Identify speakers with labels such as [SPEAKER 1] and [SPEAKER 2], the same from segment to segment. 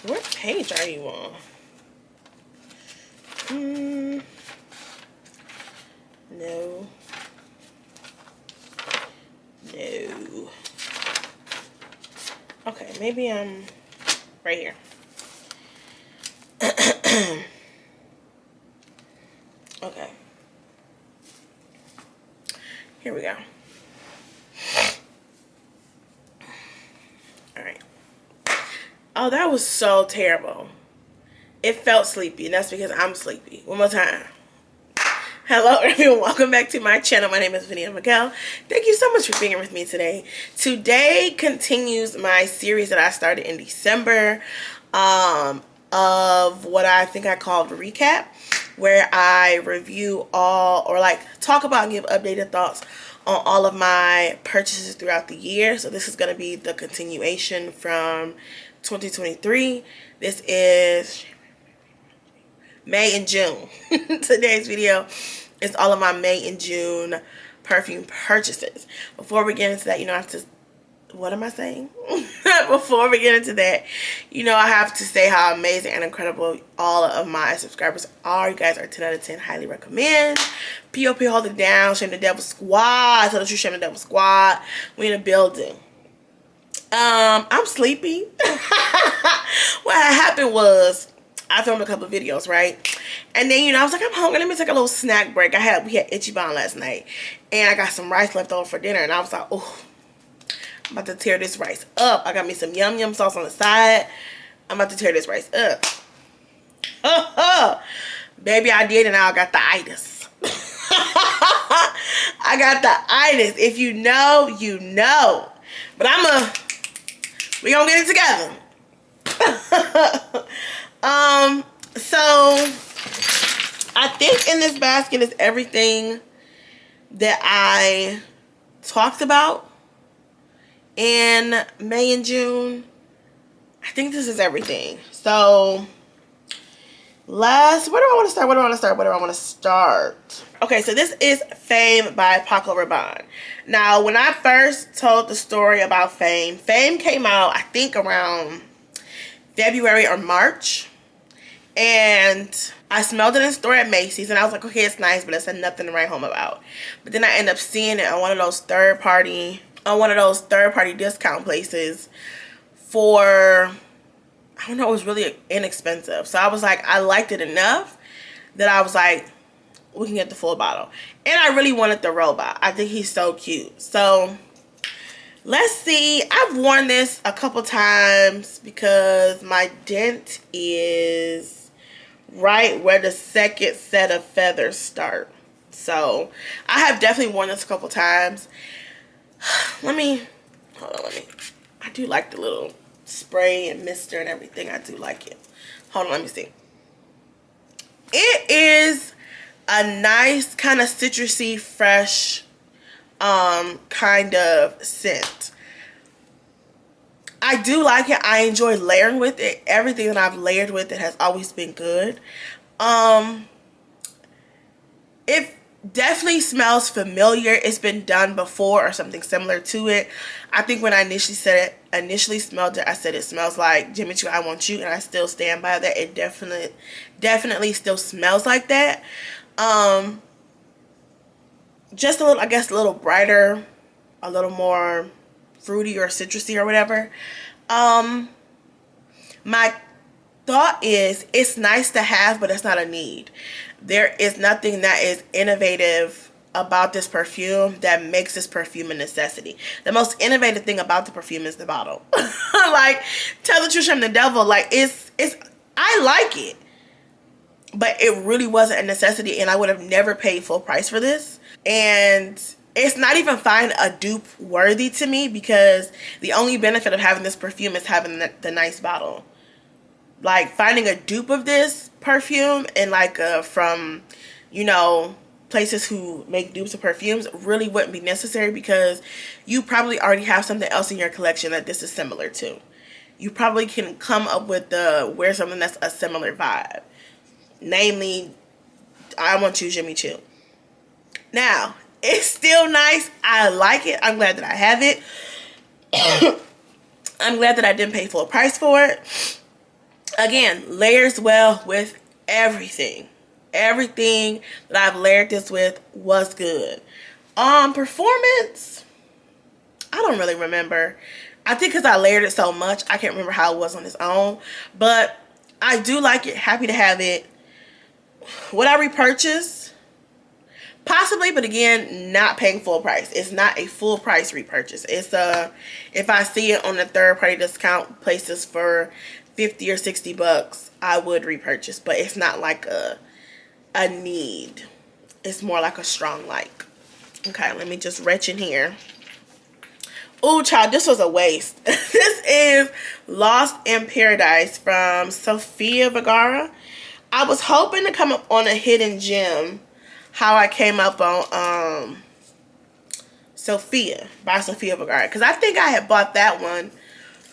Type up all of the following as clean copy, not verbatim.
[SPEAKER 1] What page are you on? No. No. Okay, maybe I'm right here. Okay. Here we go. Alright. Oh, that was so terrible. It felt sleepy, and that's because I'm sleepy. One more time. Hello everyone, welcome back to my channel. My name is Vinny Miguel. Thank you so much for being here with me today. Today continues my series that I started in December of what I think I called Recap, where I review all, or like talk about and give updated thoughts on all of my purchases throughout the year. So this is going to be the continuation from 2023. This is May and June. Today's video is all of my May and June perfume purchases. Before we get into that, I have to, what am I saying? Before we get into that, I have to say how amazing and incredible all of my subscribers are. You guys are 10 out of 10. Highly recommend. POP, hold it down. Shame the Devil Squad. Tell the truth, Shame the Devil Squad. We in the building. I'm sleepy. What happened was, I filmed a couple of videos, right? And then, I was like, I'm hungry. Let me take a little snack break. We had Ichiban last night. And I got some rice left over for dinner. And I was like, oh, I'm about to tear this rice up. I got me some yum yum sauce on the side. I'm about to tear this rice up. Baby, I did, and now I got the itis. I got the itis. If you know, you know. But we gonna get it together. So I think in this basket is everything that I talked about in May and June. I think this is everything. So where do I want to start? Okay, so this is Fame by Paco Rabanne. Now, when I first told the story about Fame came out, I think, around February or March. And I smelled it in the store at Macy's, and I was like, okay, it's nice, but it's nothing to write home about. But then I ended up seeing it on one of those third party discount places for, I don't know, it was really inexpensive. So I was like, I liked it enough that I was like, we can get the full bottle. And I really wanted the robot. I think he's so cute. So let's see. I've worn this a couple times because my dent is right where the second set of feathers start. So I have definitely worn this a couple times. I do like the little spray and mister and everything. I do like it. Hold on, let me see. It is a nice kind of citrusy, fresh kind of scent. I do like it. I enjoy layering with it. Everything that I've layered with it has always been good. It definitely smells familiar. It's been done before or something similar to it. I think when I initially smelled it, I said it smells like Jimmy Choo, I Want You, and I still stand by that. It definitely still smells like that. Just a little, I guess, a little brighter, a little more fruity or citrusy or whatever. My thought is, it's nice to have, but it's not a need. There is nothing that is innovative about this perfume that makes this perfume a necessity. The most innovative thing about the perfume is the bottle. Like, tell the truth, Shame the Devil. Like, I like it, but it really wasn't a necessity, and I would have never paid full price for this. And it's not even find a dupe worthy to me, because the only benefit of having this perfume is having the nice bottle. Like, finding a dupe of this perfume and like from, places who make dupes of perfumes really wouldn't be necessary, because you probably already have something else in your collection that this is similar to. You probably can come up with wear something that's a similar vibe. Namely, I Want You, Jimmy Choo. Now, it's still nice. I like it. I'm glad that I have it. I'm glad that I didn't pay full price for it. Again, layers well with everything. Everything that I've layered this with was good. Performance, I don't really remember. I think because I layered it so much, I can't remember how it was on its own. But I do like it. Happy to have it. Would I repurchase? Possibly, but again, not paying full price. It's not a full price repurchase. It's if I see it on the third party discount places for 50 or 60 bucks, I would repurchase. But it's not like a need. It's more like a strong like. Okay, let me just retch in here. Oh, child, this was a waste. This is Lost in Paradise from Sofia Vergara. I was hoping to come up on a hidden gem, how I came up on Sofia by Sofia Vergara, because I think I had bought that one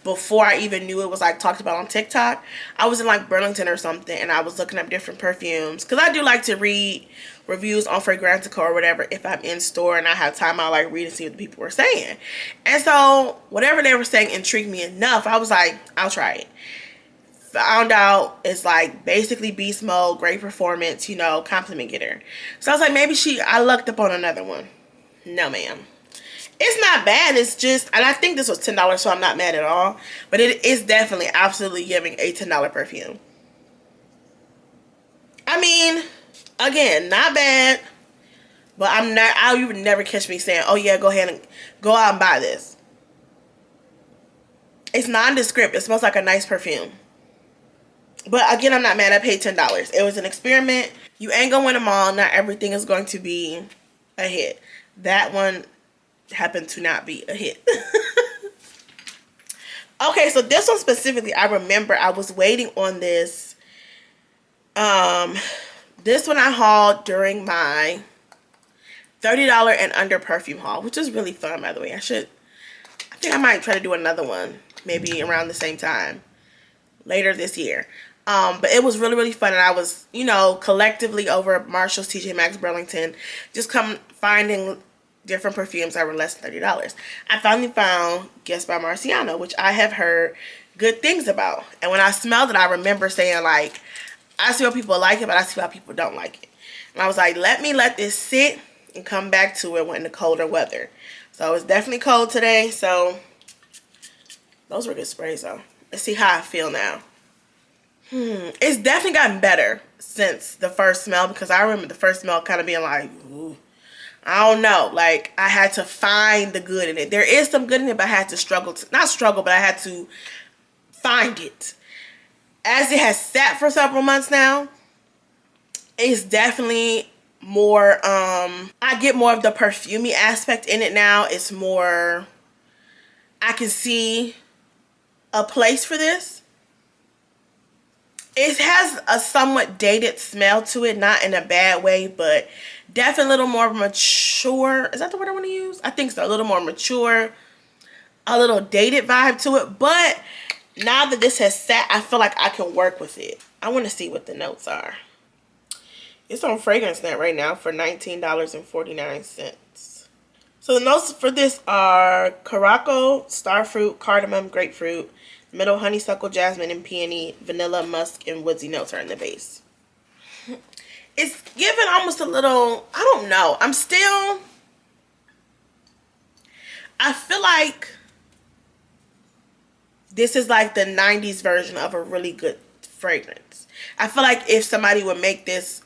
[SPEAKER 1] before I even knew it was like talked about on TikTok. I was in like Burlington or something, and I was looking up different perfumes, because I do like to read reviews on Fragrantica or whatever. If I'm in store and I have time, I'll like read and see what the people were saying. And so whatever they were saying intrigued me enough. I was like, I'll try it. Found out it's like basically beast mode, great performance, you know, compliment getter. So I was like, maybe I lucked up on another one. No, ma'am. It's not bad. It's just, and I think this was $10, so I'm not mad at all. But it is definitely absolutely giving a $10 perfume. I mean, again, not bad. But you would never catch me saying, oh yeah, go ahead and go out and buy this. It's nondescript. It smells like a nice perfume. But again, I'm not mad. I paid $10. It was an experiment. You ain't gonna win them all. Not everything is going to be a hit. That one happened to not be a hit. Okay, so this one specifically, I remember I was waiting on this. This one I hauled during my $30 and under perfume haul, which is really fun, by the way. I think I might try to do another one, maybe around the same time, later this year. But it was really, really fun, and I was, you know, collectively over at Marshall's, TJ Maxx, Burlington, just finding different perfumes that were less than $30. I finally found Guess by Marciano, which I have heard good things about. And when I smelled it, I remember saying, like, I see why people like it, but I see why people don't like it. And I was like, let this sit and come back to it when the colder weather. So it's definitely cold today, so those were good sprays, though. Let's see how I feel now. It's definitely gotten better since the first smell, because I remember the first smell kind of being like, ooh, I don't know. Like, I had to find the good in it. There is some good in it, but I had to not struggle, but I had to find it. As it has sat for several months now, it's definitely more, I get more of the perfumey aspect in it now. It's more, I can see a place for this. It has a somewhat dated smell to it, not in a bad way, but definitely a little more mature. Is that the word I want to use? I think so. A little more mature, a little dated vibe to it. But now that this has sat, I feel like I can work with it. I want to see what the notes are. It's on Fragrance Net right now for $19.49. So the notes for this are Caraco, Starfruit, Cardamom, Grapefruit, middle honeysuckle, jasmine, and peony, vanilla, musk, and woodsy notes are in the base. It's giving almost a little, I don't know. I feel like this is like the 90s version of a really good fragrance. I feel like if somebody would make this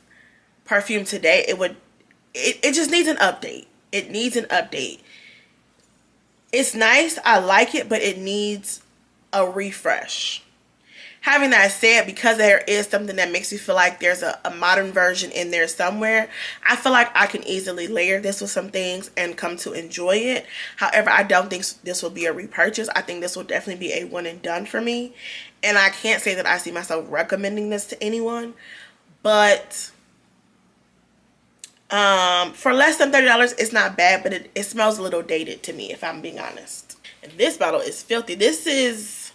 [SPEAKER 1] perfume today, it just needs an update. It needs an update. It's nice. I like it, but it needs a refresh. Having that said, because there is something that makes you feel like there's a modern version in there somewhere, I feel like I can easily layer this with some things and come to enjoy it. However, I don't think this will be a repurchase. I think this will definitely be a one and done for me. And I can't say that I see myself recommending this to anyone. But for less than $30, it's not bad, but it smells a little dated to me, if I'm being honest. And this bottle is filthy. This is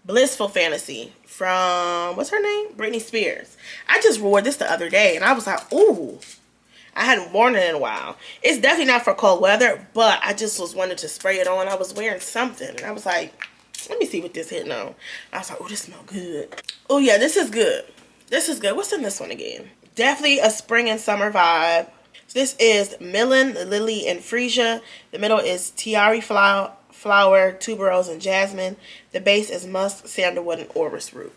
[SPEAKER 1] Blissful Fantasy from, what's her name? Britney Spears. I just wore this the other day, and I was like, ooh. I hadn't worn it in a while. It's definitely not for cold weather, but I just was wanting to spray it on. I was wearing something, and I was like, Let me see what this hitting on. I was like, oh, this smells good. Oh, yeah, this is good. This is good. What's in this one again? Definitely a spring and summer vibe. So this is Melon, Lily, and Freesia. The middle is Tiare flower, tuberose, and jasmine. The base is musk, sandalwood, and orris root.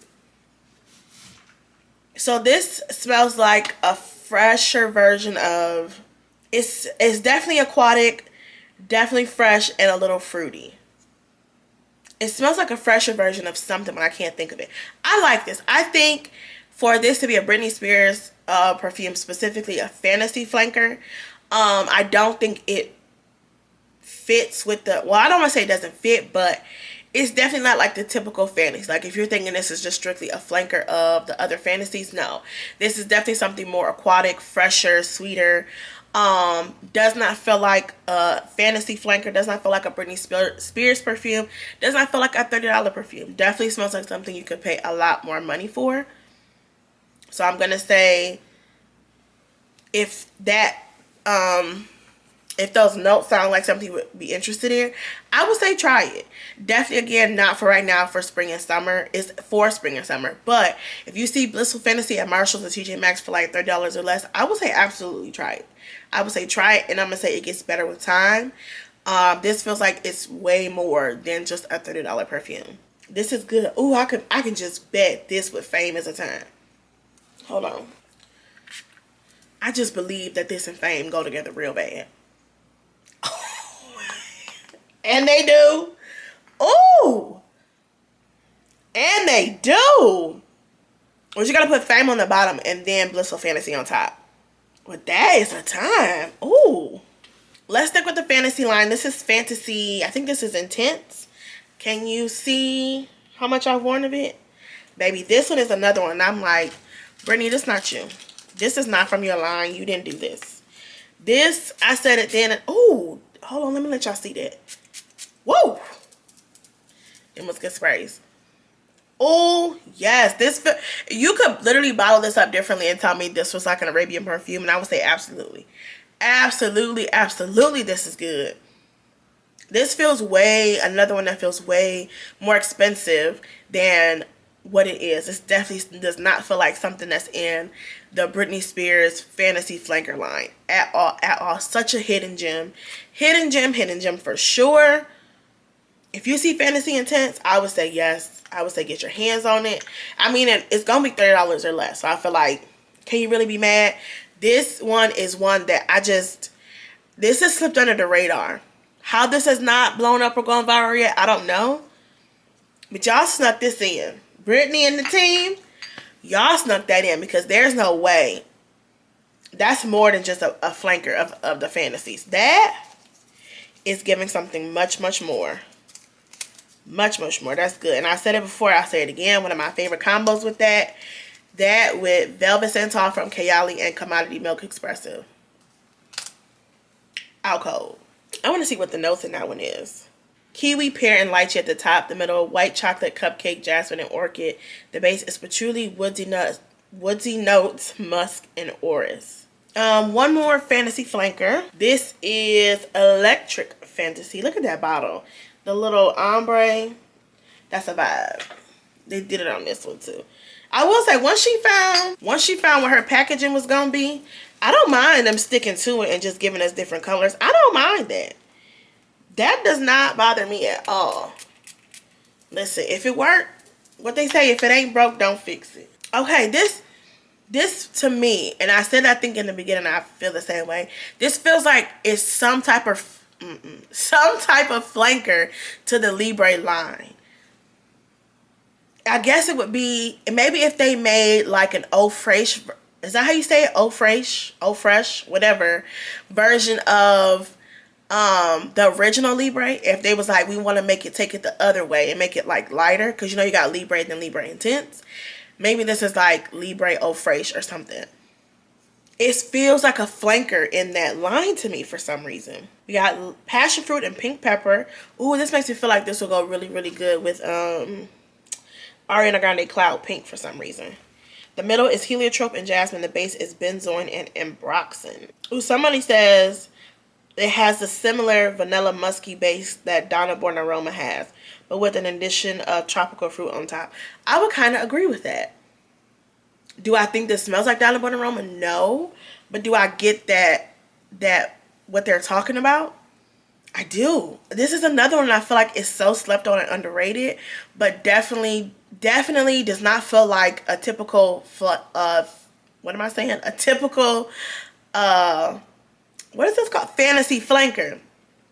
[SPEAKER 1] So this smells like a fresher version of... It's definitely aquatic, definitely fresh, and a little fruity. It smells like a fresher version of something, but I can't think of it. I like this. I think for this to be a Britney Spears perfume, specifically a fantasy flanker, I don't think it fits with the... Well, I don't want to say it doesn't fit, but it's definitely not like the typical fantasy. Like, if you're thinking this is just strictly a flanker of the other fantasies, no. This is definitely something more aquatic, fresher, sweeter. Does not feel like a fantasy flanker. Does not feel like a Britney Spears perfume. Does not feel like a $30 perfume. Definitely smells like something you could pay a lot more money for. So I'm gonna say, if that, if those notes sound like something you would be interested in, I would say try it. Definitely, again, not for right now, for spring and summer. It's for spring and summer. But if you see Blissful Fantasy at Marshalls or TJ Maxx for like $30 or less, I would say absolutely try it. I would say try it, and I'm going to say it gets better with time. This feels like it's way more than just a $30 perfume. This is good. Ooh, I can just bet this with Fame is a time. Hold on. I just believe that this and Fame go together real bad. And they do. Ooh. And they do. Well, you got to put Fame on the bottom and then Blissful Fantasy on top. Well, that is a time. Ooh. Let's stick with the fantasy line. This is Fantasy. I think this is Intense. Can you see how much I've worn of it? Baby, this one is another one. I'm like, Brittany, this is not you. This is not from your line. You didn't do this. This, I said it then. Ooh. Hold on. Let me let y'all see that. Whoa. It must get sprays. Oh, yes. This, you could literally bottle this up differently and tell me this was like an Arabian perfume, and I would say absolutely. Absolutely, absolutely this is good. This feels another one that feels way more expensive than what it is. This definitely does not feel like something that's in the Britney Spears fantasy flanker line at all. Such a hidden gem. Hidden gem for sure. If you see Fantasy Intense, I would say yes. I would say get your hands on it. I mean, it's going to be $30 or less. So I feel like, can you really be mad? This one is one that this has slipped under the radar. How this has not blown up or gone viral yet, I don't know. But y'all snuck this in. Brittany and the team, y'all snuck that in, because there's no way. That's more than just a flanker of the fantasies. That is giving something much, much more. Much, much more. That's good. And I said it before. I'll say it again. One of my favorite combos with that with Velvet Santal from Kayali and Commodity Milk Espresso. Out cold. I want to see what the notes in that one is. Kiwi, pear, and lychee at the top. The middle, white chocolate, cupcake, jasmine, and orchid. The base is patchouli, woodsy notes, musk, and orris. One more fantasy flanker. This is Electric Fantasy. Look at that bottle. The little ombre, that's a vibe. They did it on this one too. I will say, once she found what her packaging was gonna be, I don't mind them sticking to it and just giving us different colors. I don't mind that. That does not bother me at all. Listen, if it worked, what they say, if it ain't broke, don't fix it. Okay, this to me, and I said I think in the beginning, I feel the same way. This feels like it's some type of flanker to the Libre line. I guess it would be, maybe if they made like an Eau Fraiche, is that how you say it? Eau Fraiche, whatever, version of the original Libre. If they was like, we want to take it the other way and make it like lighter, because you know you got Libre then Libre Intense. Maybe this is like Libre Eau Fraiche or something. It feels like a flanker in that line to me for some reason. We got passion fruit and pink pepper. Ooh, this makes me feel like this will go really, really good with Ariana Grande Cloud Pink for some reason. The middle is heliotrope and jasmine. The base is benzoin and ambroxan. Ooh, somebody says it has a similar vanilla musky base that Donna Born Aroma has, but with an addition of tropical fruit on top. I would kind of agree with that. Do I think this smells like Donna Born Aroma? No. But do I get that what they're talking about? I do. This is another one I feel like is so slept on and underrated, but definitely does not feel like a typical what am I saying? A typical what is this called? Fantasy flanker.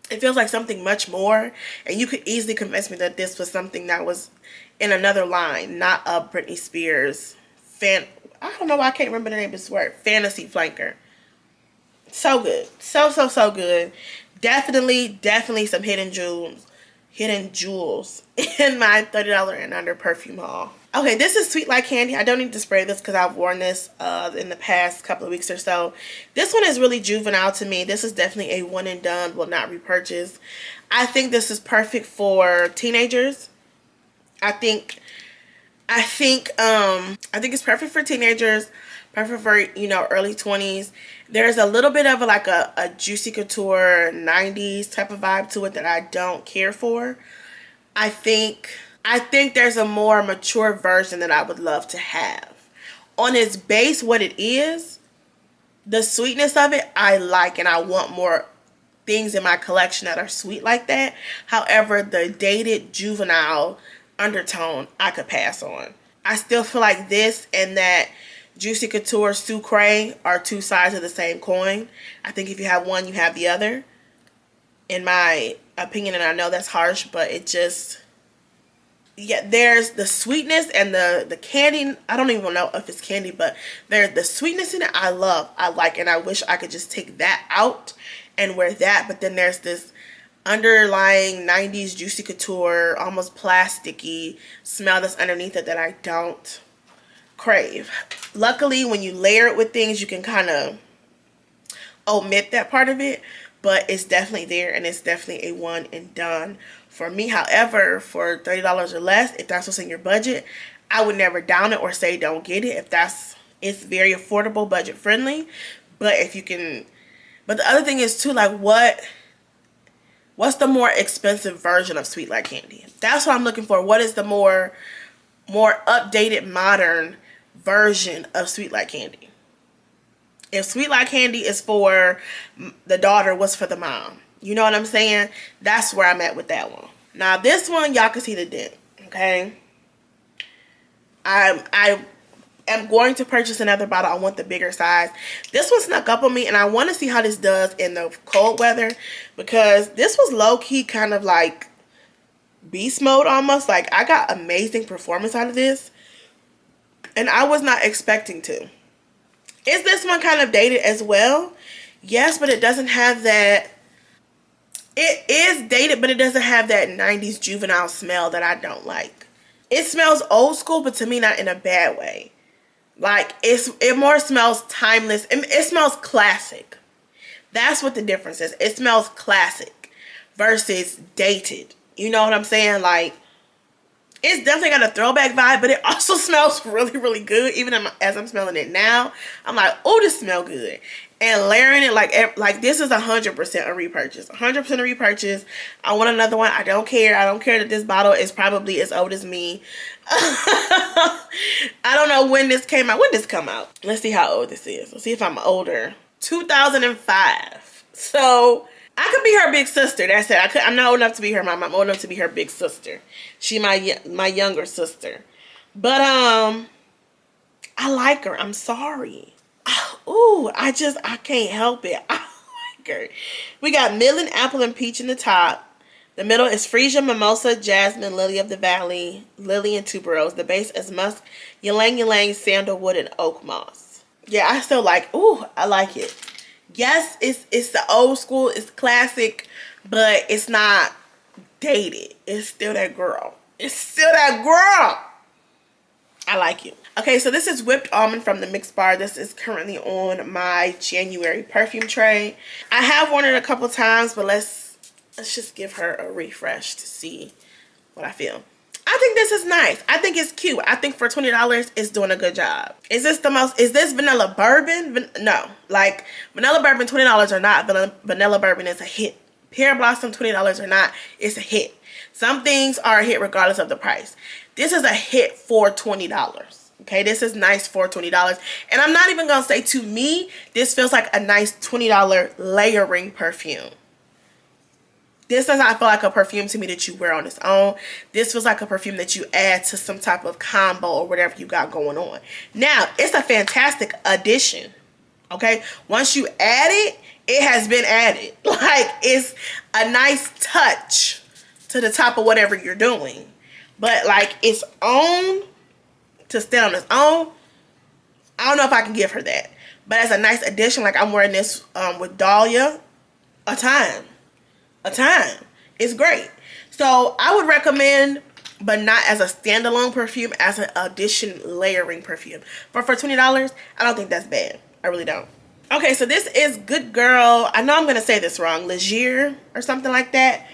[SPEAKER 1] It feels like something much more, and you could easily convince me that this was something that was in another line, not a Britney Spears I don't know why I can't remember the name of this word. Fantasy flanker. So good. So good. Definitely some hidden jewels in my $30 and under perfume haul. Okay, this is Sweet Like Candy. I don't need to spray this because I've worn this in the past couple of weeks or so. This one is really juvenile to me. This is definitely a one and done, will not repurchase. I think this is perfect for teenagers. I think it's perfect for teenagers, perfect for, early 20s. There's a little bit of a Juicy Couture 90s type of vibe to it that I don't care for. I think there's a more mature version that I would love to have. On its base, what it is, the sweetness of it, I like, and I want more things in my collection that are sweet like that. However, the dated juvenile undertone, I could pass on. I still feel like this and that Juicy Couture Sucre are two sides of the same coin. I think if you have one, you have the other. In my opinion, and I know that's harsh, but it just, there's the sweetness and the candy. I don't even know if it's candy, but there's the sweetness in it I like, and I wish I could just take that out and wear that. But then there's this underlying 90s Juicy Couture, almost plasticky smell that's underneath it that I don't crave. Luckily, when you layer it with things, you can kind of omit that part of it, but it's definitely there, and it's definitely a one and done for me. However, for $30 or less, if that's what's in your budget, I would never down it or say don't get it. It's very affordable, budget friendly, but if you can, but the other thing is too, like, what's the more expensive version of Sweet Like Candy? That's what I'm looking for. What is the more updated, modern version of Sweet Like Candy? If Sweet Like Candy is for the daughter, what's for the mom? You know what I'm saying? That's where I'm at with that one. Now this one, y'all can see the dent, okay? I am going to purchase another bottle. I want the bigger size. This one snuck up on me, and I want to see how this does in the cold weather, because this was low-key kind of like beast mode almost. Like, I got amazing performance out of this, and I was not expecting to. Is this one kind of dated as well? Yes, but it doesn't have that. It is dated, but it doesn't have that 90s juvenile smell that I don't like. It smells old school, but to me, not in a bad way. Like, it more smells timeless. It smells classic. That's what the difference is. It smells classic versus dated. You know what I'm saying? Like, it's definitely got a throwback vibe, but it also smells really, really good. Even as I'm smelling it now, I'm like, oh, this smells good. And layering it, like this is 100% a repurchase. 100% a repurchase. I want another one. I don't care. I don't care that this bottle is probably as old as me. I don't know when this came out. When did this come out? Let's see how old this is. Let's see if I'm older. 2005. So I could be her big sister. That's it. I'm not old enough to be her mom. I'm old enough to be her big sister. She my younger sister. But I like her. I'm sorry. Ooh, I can't help it. I like her. We got melon, apple, and peach in the top. The middle is freesia, mimosa, jasmine, lily of the valley, lily, and tuberose. The base is musk, ylang ylang, sandalwood, and oak moss. Yeah, I still like. Ooh, I like it. Yes, it's the old school. It's classic, but it's not dated. It's still that girl. It's still that girl. I like it. Okay, so this is Whipped Almond from the Mix Bar. This is currently on my January perfume tray. I have worn it a couple times, but let's just give her a refresh to see what I feel. I think this is nice. I think it's cute. I think for $20, it's doing a good job. Is this vanilla bourbon? No. Like, vanilla bourbon, $20 or not, vanilla bourbon is a hit. Pear Blossom, $20 or not, it's a hit. Some things are a hit regardless of the price. This is a hit for $20. Okay, this is nice for $20. And I'm not even going to say, to me, this feels like a nice $20 layering perfume. This does not feel like a perfume to me that you wear on its own. This feels like a perfume that you add to some type of combo or whatever you got going on. Now, it's a fantastic addition. Okay, once you add it, it has been added. Like, it's a nice touch to the top of whatever you're doing. But like, its own, to stand on its own, I don't know if I can give her that. But as a nice addition, like I'm wearing this with Dahlia, a time. It's great. So I would recommend, but not as a standalone perfume, as an addition layering perfume. But for $20, I don't think that's bad. I really don't. Okay, so this is Good Girl. I know I'm going to say this wrong. Legere or something like that.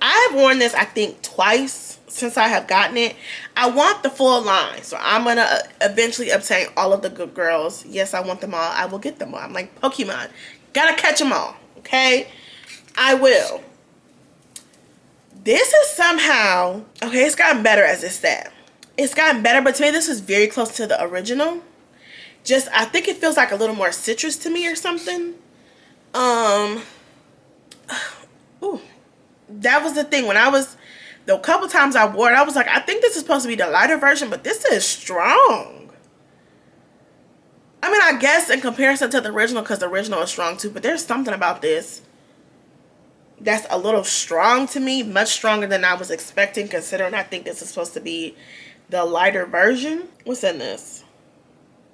[SPEAKER 1] I've worn this, I think, twice since I have gotten it. I want the full line, so I'm going to eventually obtain all of the Good Girls. Yes, I want them all. I will get them all. I'm like Pokemon. Gotta catch them all, okay? I will. This is somehow, okay, it's gotten better as it's that. It's gotten better, but to me, this is very close to the original. Just, I think it feels like a little more citrus to me or something. Ooh. That was the thing. When the couple times I wore it, I was like, I think this is supposed to be the lighter version, but this is strong. I mean, I guess in comparison to the original, because the original is strong too, but there's something about this that's a little strong to me, much stronger than I was expecting, considering I think this is supposed to be the lighter version. What's in this?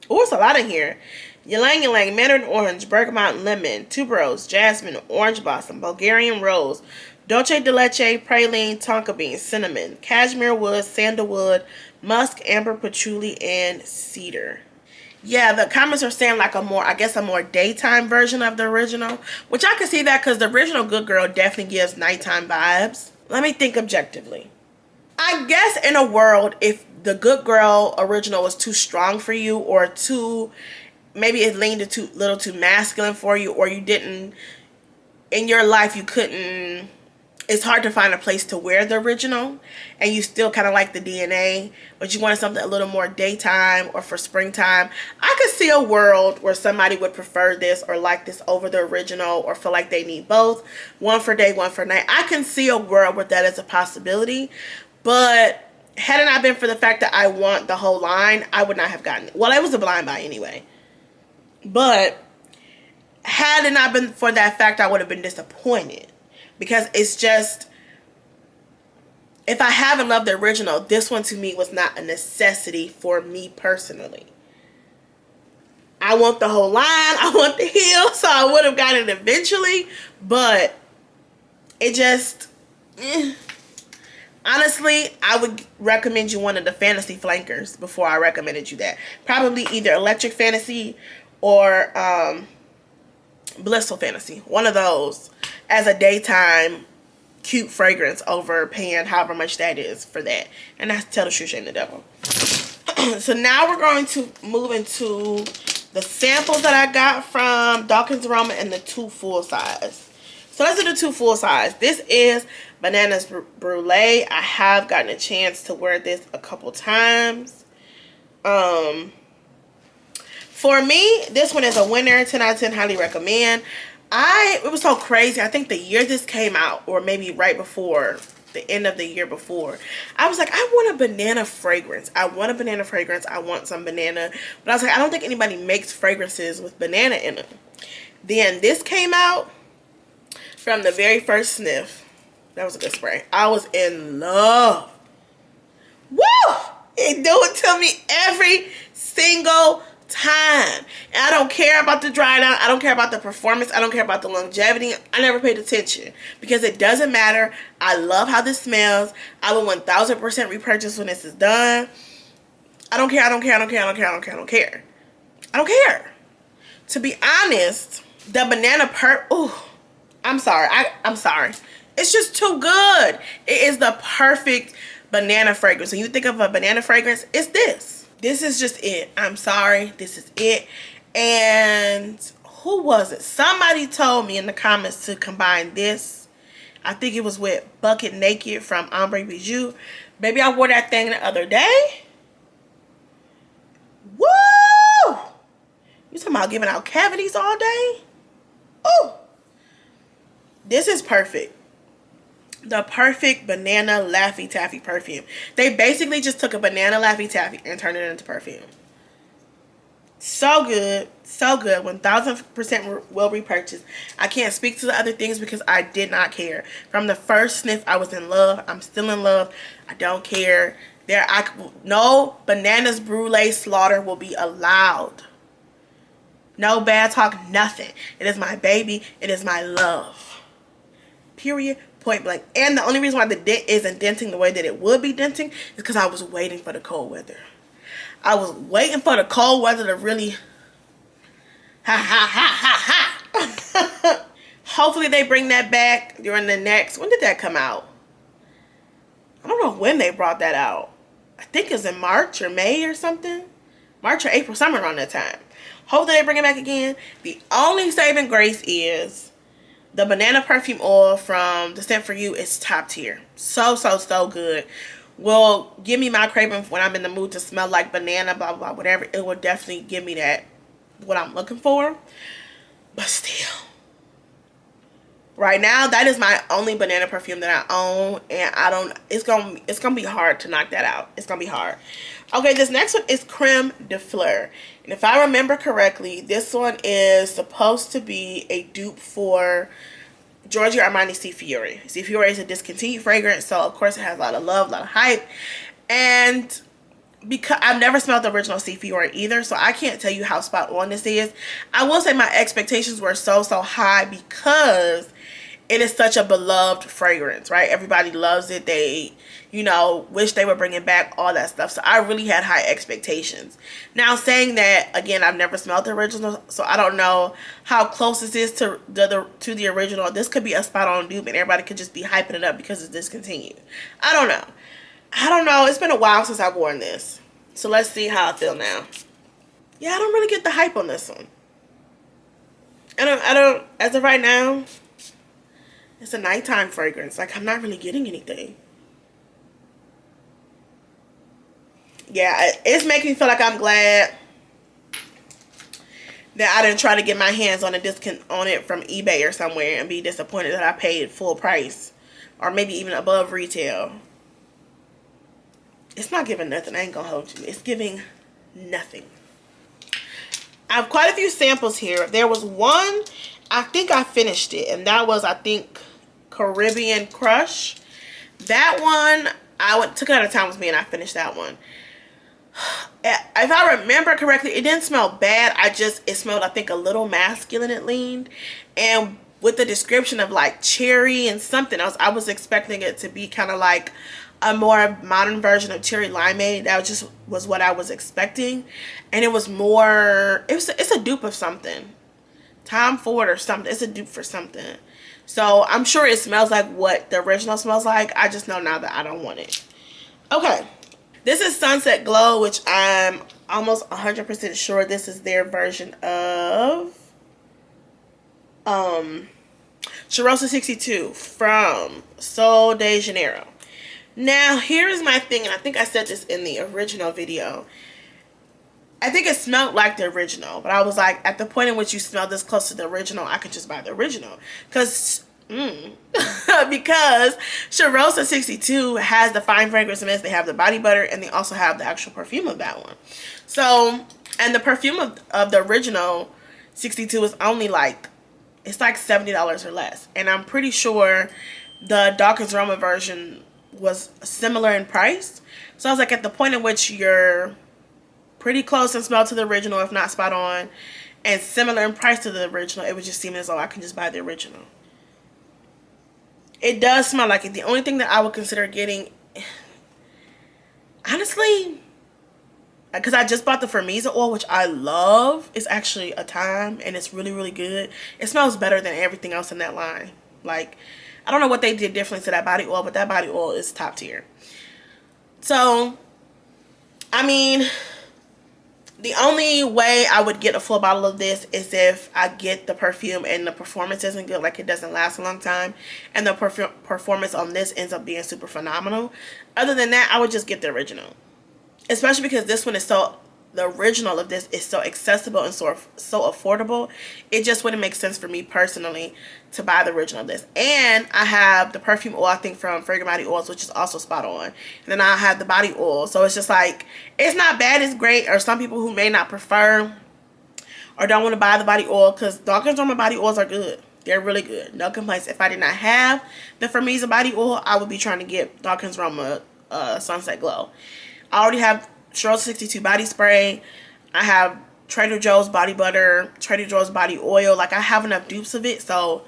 [SPEAKER 1] Oh, it's a lot in here. Ylang Ylang, Mandarin Orange, Bergamot Lemon, Tuberose, Jasmine, Orange Blossom, Bulgarian Rose, Dolce de Leche, Praline, Tonka Bean, Cinnamon, Cashmere Wood, Sandalwood, Musk, Amber, Patchouli, and Cedar. Yeah, the comments are saying like a more daytime version of the original, which I can see that because the original Good Girl definitely gives nighttime vibes. Let me think objectively. I guess in a world, if the Good Girl original was too strong for you, or maybe it leaned a little too masculine for you, or you didn't, in your life you couldn't, it's hard to find a place to wear the original, and you still kind of like the DNA, but you wanted something a little more daytime or for springtime. I could see a world where somebody would prefer this or like this over the original, or feel like they need both, one for day, one for night. I can see a world where that is a possibility, but had it not been for the fact that I want the whole line, I would not have gotten it. Well, it was a blind buy anyway, but had it not been for that fact, I would have been disappointed. Because it's just, if I haven't loved the original, this one to me was not a necessity for me personally. I want the whole line, I want the heel, so I would have gotten it eventually, but it just, honestly, I would recommend you one of the fantasy flankers before I recommended you that. Probably either Electric Fantasy or Blissful Fantasy. One of those as a daytime cute fragrance over paying however much that is for that. And that's, tell the truth, shame the devil. So now we're going to move into the samples that I got from Daukens Arome and the 2 full size. So let's do the 2 full size. This is Bananas Brûlée. I have gotten a chance to wear this a couple times. For me, this one is a winner. 10 out of 10, highly recommend. It was so crazy. I think the year this came out, or maybe right before, the end of the year before, I was like, I want a banana fragrance. I want a banana fragrance. I want some banana. But I was like, I don't think anybody makes fragrances with banana in them. Then this came out. From the very first sniff, that was a good spray. I was in love. Woo! It do it to me every single time. And I don't care about the dry down. I don't care about the performance. I don't care about the longevity. I never paid attention because it doesn't matter. I love how this smells. I will 1000% repurchase when this is done. I don't care. I don't care. I don't care. I don't care. I don't care. I don't care. I don't care. To be honest, the banana ooh, I'm sorry. I'm sorry. It's just too good. It is the perfect banana fragrance. When you think of a banana fragrance, it's this. This is just it. I'm sorry. This is it. And who was it? Somebody told me in the comments to combine this. I think it was with Bucket Naked from Ombre Bijou. Baby, I wore that thing the other day. Woo! You talking about giving out cavities all day? Ooh. This is perfect. The perfect banana Laffy Taffy perfume. They basically just took a banana Laffy Taffy and turned it into perfume. So good. So good. 1000% will repurchase. I can't speak to the other things because I did not care. From the first sniff, I was in love. I'm still in love. I don't care. No bananas Brûlée slaughter will be allowed. No bad talk, nothing. It is my baby. It is my love. Period. Point blank. And the only reason why the dent isn't denting the way that it would be denting is because I was waiting for the cold weather. I was waiting for the cold weather to really hopefully they bring that back during the next, when did that come out? I don't know when they brought that out. I think it's in March or May or something. March or April, somewhere around that time. Hopefully they bring it back again. The only saving grace is the banana perfume oil from The Scent For You is top tier. So good. Will give me my craving when I'm in the mood to smell like banana, blah, blah, whatever. It will definitely give me that, what I'm looking for. But still, right now, that is my only banana perfume that I own. And it's gonna be hard to knock that out. It's gonna be hard. Okay, this next one is Crème De Fleur. And if I remember correctly, this one is supposed to be a dupe for Giorgio Armani Sea Fiore. Sea Fiore is a discontinued fragrance, so of course it has a lot of love, a lot of hype. And because I've never smelled the original Sea Fiore either, so I can't tell you how spot on this is. I will say my expectations were so high because it is such a beloved fragrance, right? Everybody loves it. They, you know, wish they were bringing back all that stuff. So I really had high expectations. Now, saying that, again, I've never smelled the original, so I don't know how close this is to the original. This could be a spot-on dupe, and everybody could just be hyping it up because it's discontinued. I don't know. It's been a while since I've worn this. So let's see how I feel now. Yeah, I don't really get the hype on this one. I don't, as of right now, it's a nighttime fragrance. Like, I'm not really getting anything. Yeah, it's making me feel like I'm glad that I didn't try to get my hands on it from eBay or somewhere and be disappointed that I paid full price or maybe even above retail. It's not giving nothing. I ain't gonna hold you. It's giving nothing. I have quite a few samples here. There was one, I think I finished it, and that was, I think, Caribbean Crush. That one, took it out of time with me and I finished that one. If I remember correctly, it didn't smell bad. It smelled, I think, a little masculine, it leaned. And with the description of like cherry and something else, I was expecting it to be kind of like a more modern version of cherry limeade. That just was what I was expecting. And it was more, it's a dupe of something. Tom Ford or something. It's a dupe for something. So I'm sure it smells like what the original smells like. I just know now that I don't want it. Okay. This is Sunset Glow, which I'm almost 100% sure this is their version of Cheirosa 62 from Sol de Janeiro. Now, here is my thing, and I think I said this in the original video. I think it smelled like the original, but I was like, at the point in which you smell this close to the original, I could just buy the original. Because Cheirosa 62 has the fine fragrance mist, they have the body butter, and they also have the actual perfume of that one. So, and the perfume of the original 62 is only like, it's like $70 or less. And I'm pretty sure the Daukens Arome version was similar in price. So I was like, at the point in which you're pretty close in smell to the original, if not spot on, and similar in price to the original, it would just seem as though I can just buy the original. It does smell like it. The only thing that I would consider getting, honestly, because I just bought the Vergara oil, which I love. It's actually a time, and it's really, really good. It smells better than everything else in that line. Like, I don't know what they did differently to that body oil, but that body oil is top tier. So, I mean, the only way I would get a full bottle of this is if I get the perfume and the performance isn't good, like it doesn't last a long time, and the performance on this ends up being super phenomenal. Other than that, I would just get the original. Especially because this one is the original of this is so accessible and so affordable. It just wouldn't make sense for me personally to buy the original of this. And I have the perfume oil, I think, from Fragrant Body Oils, which is also spot on. And then I have the body oil. So it's just like, it's not bad, it's great. Or some people who may not prefer or don't want to buy the body oil, because Daukens Arome body oils are good. They're really good. No complaints. If I did not have the Herrera body oil, I would be trying to get Daukens Arome Sunset Glow. I already have Cheryl 62 body spray. I have Trader Joe's body butter, Trader Joe's body oil. Like, I have enough dupes of it, so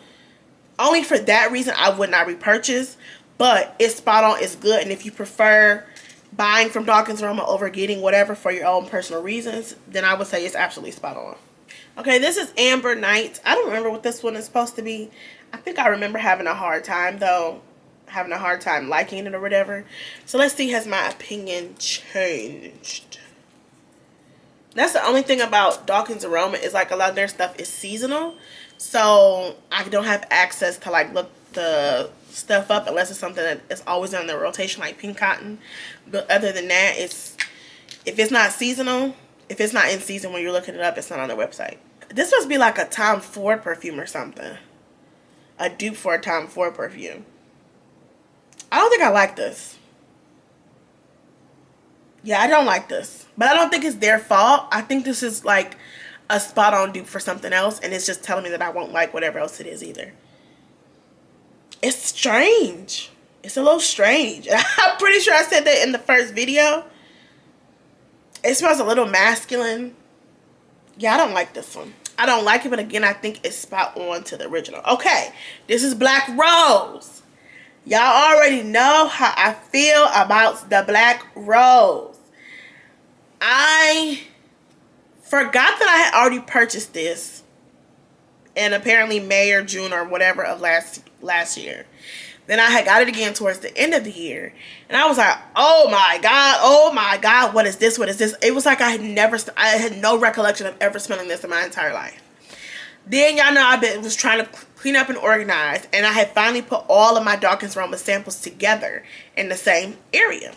[SPEAKER 1] only for that reason I would not repurchase. But it's spot on, it's good. And if you prefer buying from Daukens Arome over getting whatever for your own personal reasons, then I would say it's absolutely spot on. Okay, this is Amber Night. I don't remember what this one is supposed to be. I think I remember having a hard time though. Having a hard time liking it or whatever. So let's see, has my opinion changed? That's the only thing about Daukens Arome is like a lot of their stuff is seasonal. So I don't have access to like look the stuff up unless it's something that is always on the rotation, like pink cotton. But other than that, if it's not seasonal, if it's not in season when you're looking it up, it's not on their website. This must be like a Tom Ford perfume or something. A dupe for a Tom Ford perfume. I don't think I like this. Yeah, I don't like this. But I don't think it's their fault. I think this is like a spot on dupe for something else. And it's just telling me that I won't like whatever else it is either. It's strange. It's a little strange. I'm pretty sure I said that in the first video. It smells a little masculine. Yeah, I don't like this one. I don't like it. But again, I think it's spot on to the original. Okay. This is Black Rose. Y'all already know how I feel about the Black Rose. I forgot that I had already purchased this in apparently May or June or whatever of last year. Then I had got it again towards the end of the year. And I was like, oh my God, what is this? What is this? It was like I had no recollection of ever smelling this in my entire life. Then y'all know I was trying to clean up and organize, and I had finally put all of my Daukens Arome samples together in the same area.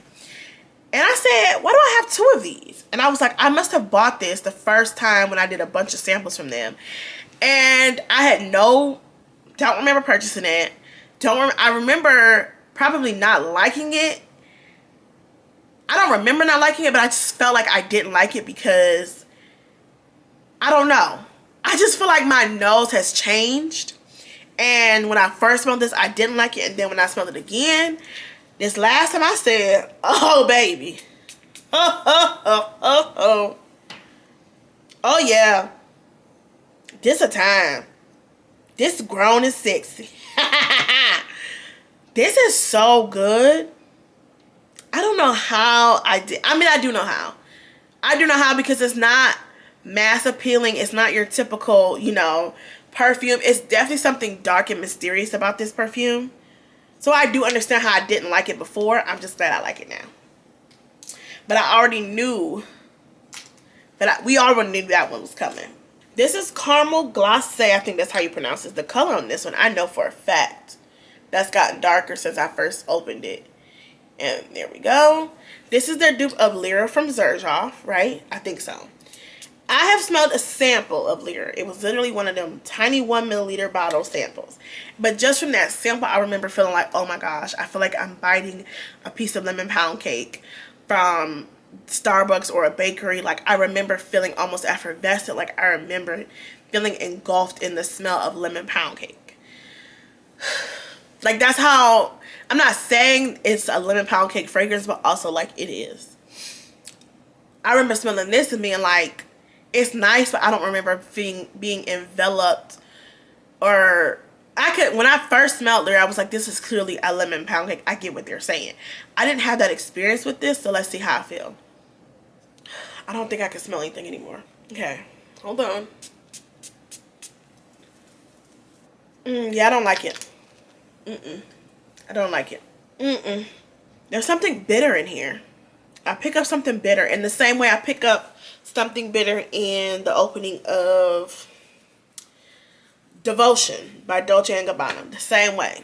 [SPEAKER 1] And I said, why do I have 2 of these? And I was like, I must have bought this the first time when I did a bunch of samples from them. And I had don't remember purchasing it. I remember probably not liking it. I don't remember not liking it, but I just felt like I didn't like it because, I don't know. I just feel like my nose has changed. And when I first smelled this, I didn't like it. And then when I smelled it again, this last time I said, oh, baby. Oh, yeah. This a time. This grown and sexy. This is so good. I don't know how I did. I mean, I do know how. I do know how because it's not mass appealing. It's not your typical, perfume. It's definitely something dark and mysterious about this perfume. So I do understand how I didn't like it before. I'm just glad I like it now. But I already knew we already knew that one was coming. This is Caramel Glace. I think that's how you pronounce it. The color on this one, I know for a fact that's gotten darker since I first opened it. And there we go. This is their dupe of Legere from Xerjoff, right? I think so. I have smelled a sample of Legere. It was literally one of them tiny 1 milliliter bottle samples. But just from that sample, I remember feeling like, oh my gosh, I feel like I'm biting a piece of lemon pound cake from Starbucks or a bakery. Like, I remember feeling almost effervescent. Like, I remember feeling engulfed in the smell of lemon pound cake. Like, that's how, I'm not saying it's a lemon pound cake fragrance, but also like it is. I remember smelling this and being like, it's nice, but I don't remember being enveloped. Or when I first smelled there, I was like, this is clearly a lemon pound cake. I get what they're saying. I didn't have that experience with this, so let's see how I feel. I don't think I can smell anything anymore. Okay, hold on. Yeah, I don't like it. I don't like it. There's something bitter in here. I pick up something bitter in the same way I pick up something bitter in the opening of Devotion by Dolce & Gabbana. The same way.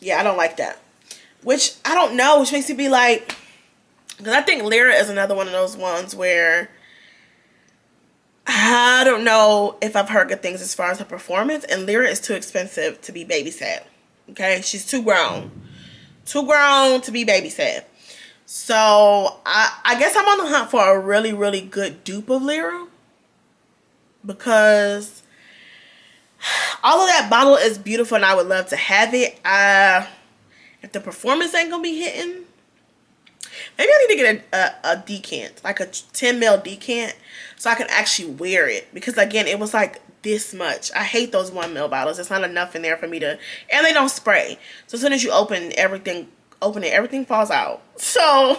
[SPEAKER 1] Yeah, I don't like that. Which, I don't know, which makes me be like, because I think Lyra is another one of those ones where I don't know if I've heard good things as far as her performance, and Lyra is too expensive to be babysat. Okay? She's too grown. Too grown to be babysat. So, I guess I'm on the hunt for a really, really good dupe of Lyra. Because all of that bottle is beautiful and I would love to have it. If the performance ain't going to be hitting, maybe I need to get a decant. Like a 10 ml decant. So I can actually wear it. Because again, it was like this much. I hate those 1 ml bottles. It's not enough in there for me to... And they don't spray. So as soon as you open it, everything falls out. So,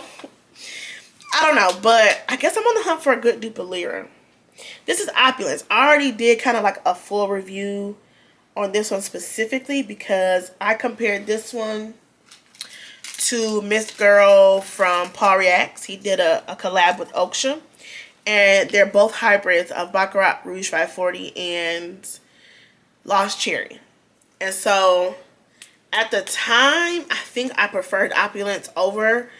[SPEAKER 1] I don't know, but I guess I'm on the hunt for a good dupe of Lyra. This is Opulence. I already did kind of like a full review on this one specifically because I compared this one to Miss Girl from Paul Reacts. He did a collab with Oksha, and they're both hybrids of Baccarat Rouge 540 and Lost Cherry. And so at the time, I think I preferred Opulence over,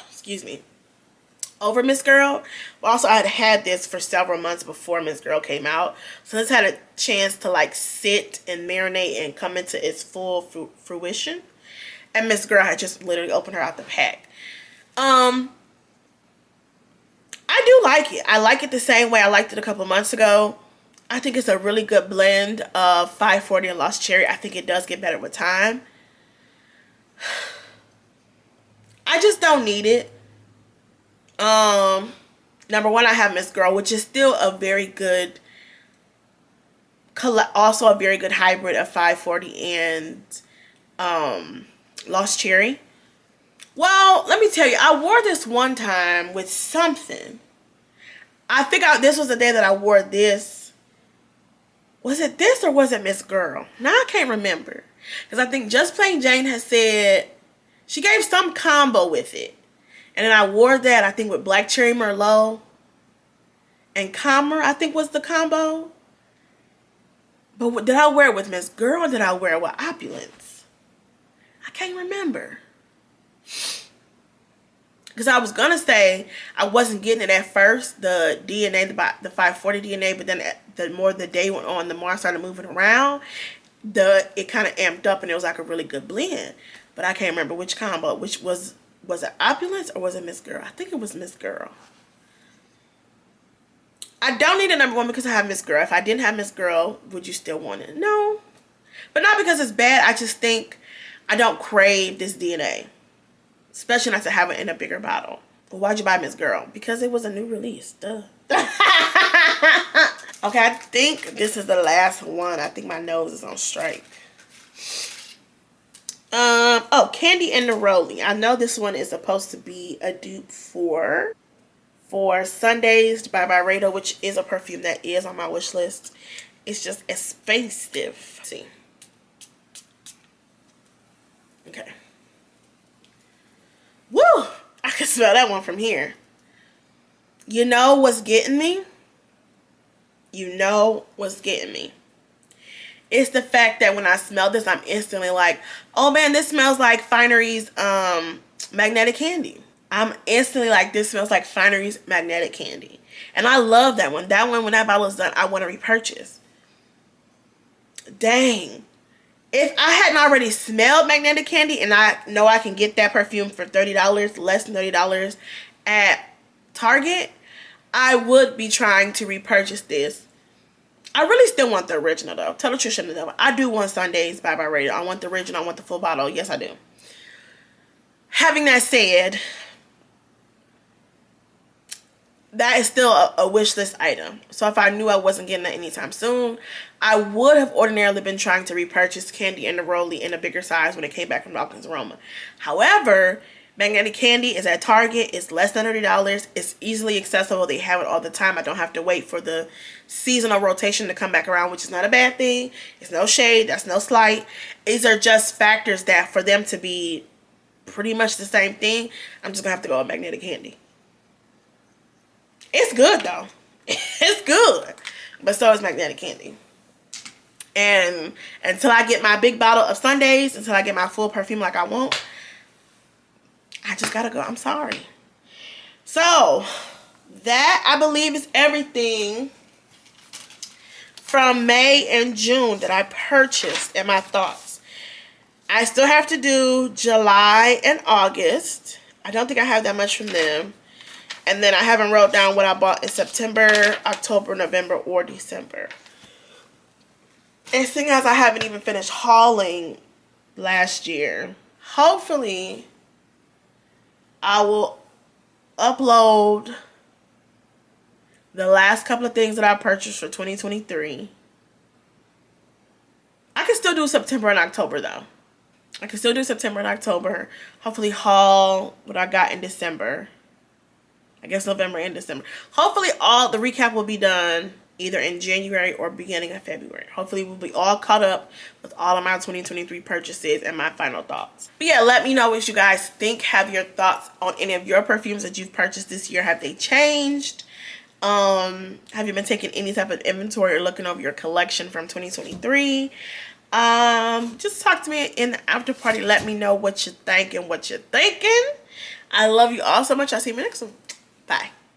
[SPEAKER 1] excuse me, over Miss Girl. But also, I had had this for several months before Miss Girl came out. So this had a chance to like sit and marinate and come into its full fruition. And Miss Girl had just literally opened her out the pack. I do like it. I like it the same way I liked it a couple months ago. I think it's a really good blend of 540 and Lost Cherry. I think it does get better with time. I just don't need it. Number one, I have Miss Girl, which is still a very good, also a very good hybrid of 540 and Lost Cherry. Well, let me tell you, I wore this one time with something. I think this was the day that I wore this. Was it this or was it Miss Girl? Now I can't remember. Because I think Just Plain Jane has said, she gave some combo with it. And then I wore that, I think with Black Cherry Merlot and Commer, I think was the combo. But did I wear it with Miss Girl or did I wear it with Opulence? I can't remember. Because I was going to say I wasn't getting it at first, the DNA, the 540 DNA, but then the more the day went on, the more I started moving around, it kind of amped up and it was like a really good blend. But I can't remember which combo, which was it Opulence or was it Miss Girl? I think it was Miss Girl. I don't need a number one because I have Miss Girl. If I didn't have Miss Girl, would you still want it? No. But not because it's bad. I just think I don't crave this DNA. Especially not to have it in a bigger bottle. Well, why'd you buy Miss Girl? Because it was a new release. Duh. Okay, I think this is the last one. I think my nose is on strike. Oh, Candy and Neroli. I know this one is supposed to be a dupe for Sundays by Byredo, which is a perfume that is on my wish list. It's just expensive. Let's see. Okay. Woo! I can smell that one from here. You know what's getting me? You know what's getting me? It's the fact that when I smell this, I'm instantly like, oh man, this smells like Finery's Magnetic Candy. I'm instantly like, this smells like Finery's Magnetic Candy. And I love that one. That one, when that bottle is done, I want to repurchase. Dang. If I hadn't already smelled Magnetic Candy and I know I can get that perfume for $30, less than $30 at Target, I would be trying to repurchase this. I really still want the original though. Tell the truth, shouldn't have. I do want Sundays by Byredo. I want the original. I want the full bottle. Yes, I do. Having that said, that is still a wish list item. So if I knew I wasn't getting that anytime soon, I would have ordinarily been trying to repurchase Candy and Neroli in a bigger size when it came back from Daukens Arome. However, Magnetic Candy is at Target. It's less than $30. It's easily accessible. They have it all the time. I don't have to wait for the seasonal rotation to come back around, which is not a bad thing. It's no shade. That's no slight. These are just factors that for them to be pretty much the same thing, I'm just going to have to go with Magnetic Candy. It's good, though. It's good. But so is Magnetic Candy. And until I get my big bottle of Sundays, until I get my full perfume like I want, I just gotta go. I'm sorry. So, that, I believe, is everything from May and June that I purchased and my thoughts. I still have to do July and August. I don't think I have that much from them. And then I haven't wrote down what I bought in September, October, November, or December. And seeing as I haven't even finished hauling last year, hopefully I will upload the last couple of things that I purchased for 2023. I can still do September and October though. I can still do September and October. Hopefully haul what I got in December. I guess November and December. Hopefully all the recap will be done either in January or beginning of February. Hopefully we'll be all caught up with all of my 2023 purchases and my final thoughts. But yeah, let me know what you guys think. Have your thoughts on any of your perfumes that you've purchased this year. Have they changed? Have you been taking any type of inventory or looking over your collection from 2023? Just talk to me in the after party. Let me know what you think and what you're thinking. I love you all so much. I'll see you in the next one. Bye.